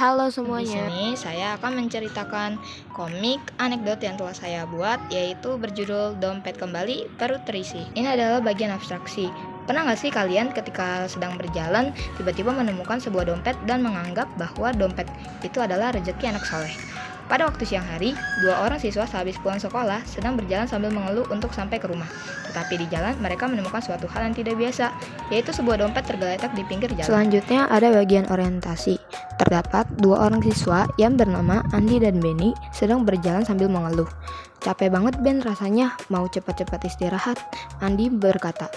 Halo Di semuanya. sini saya akan menceritakan komik anekdot yang telah saya buat, yaitu berjudul Dompet Kembali Perut Terisi. Ini adalah bagian abstraksi. Pernah nggak sih kalian ketika sedang berjalan tiba-tiba menemukan sebuah dompet dan menganggap bahwa dompet itu adalah rezeki anak soleh? Pada waktu siang hari, dua orang siswa sehabis pulang sekolah sedang berjalan sambil mengeluh untuk sampai ke rumah. Tetapi di jalan mereka menemukan suatu hal yang tidak biasa, yaitu sebuah dompet tergeletak di pinggir jalan. Selanjutnya ada bagian orientasi. Terdapat dua orang siswa yang bernama Andi dan Benny sedang berjalan sambil mengeluh. Capek banget Ben rasanya, mau cepat-cepat istirahat, Andi berkata.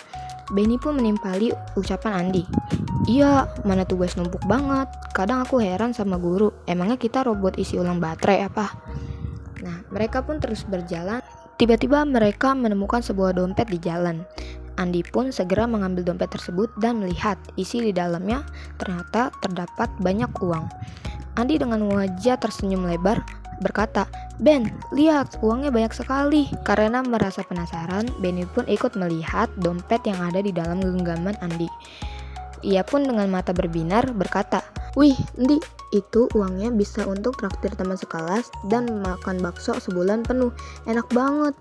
Benny pun menimpali ucapan Andi. Iya, mana tugas numpuk banget. Kadang aku heran sama guru, emangnya kita robot isi ulang baterai apa? Nah, mereka pun terus berjalan. Tiba-tiba mereka menemukan sebuah dompet di jalan. Andi pun segera mengambil dompet tersebut dan melihat isi di dalamnya ternyata terdapat banyak uang. Andi dengan wajah tersenyum lebar berkata, Ben, lihat uangnya banyak sekali. Karena merasa penasaran, Benny pun ikut melihat dompet yang ada di dalam genggaman Andi. Ia pun dengan mata berbinar berkata, Wih, Andi, itu uangnya bisa untuk traktir teman sekelas dan makan bakso sebulan penuh. Enak banget.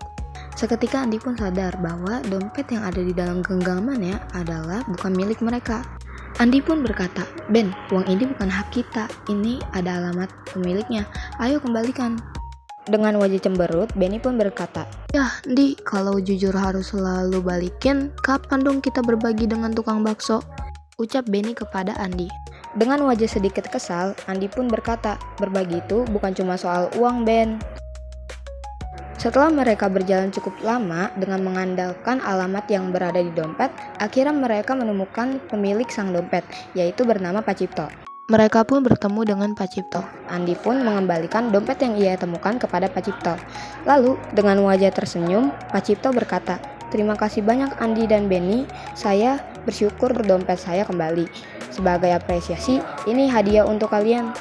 Seketika Andi pun sadar bahwa dompet yang ada di dalam genggamannya adalah bukan milik mereka. Andi pun berkata, Ben, uang ini bukan hak kita, ini ada alamat pemiliknya, ayo kembalikan. Dengan wajah cemberut, Benny pun berkata, Ya, Andi, kalau jujur harus selalu balikin, kapan dong kita berbagi dengan tukang bakso? Ucap Benny kepada Andi. Dengan wajah sedikit kesal, Andi pun berkata, berbagi itu bukan cuma soal uang, Ben. Setelah mereka berjalan cukup lama dengan mengandalkan alamat yang berada di dompet, akhirnya mereka menemukan pemilik sang dompet, yaitu bernama Pak Cipto. Mereka pun bertemu dengan Pak Cipto. Andi pun mengembalikan dompet yang ia temukan kepada Pak Cipto. Lalu, dengan wajah tersenyum, Pak Cipto berkata, Terima kasih banyak Andi dan Benny, saya bersyukur dompet saya kembali. Sebagai apresiasi, ini hadiah untuk kalian.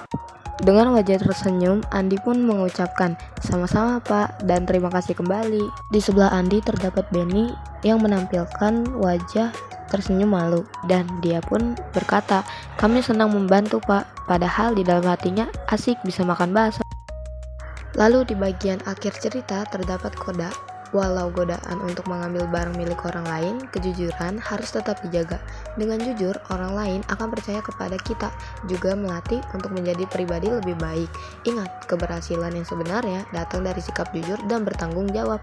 Dengan wajah tersenyum, Andi pun mengucapkan, sama-sama Pak, dan terima kasih kembali. Di sebelah Andi terdapat Benny yang menampilkan wajah tersenyum malu, dan dia pun berkata, kami senang membantu Pak, padahal di dalam hatinya asik bisa makan bakso. Lalu di bagian akhir cerita terdapat koda. Walau godaan untuk mengambil barang milik orang lain, kejujuran harus tetap dijaga. Dengan jujur, orang lain akan percaya kepada kita, juga melatih untuk menjadi pribadi lebih baik. Ingat, keberhasilan yang sebenarnya datang dari sikap jujur dan bertanggung jawab.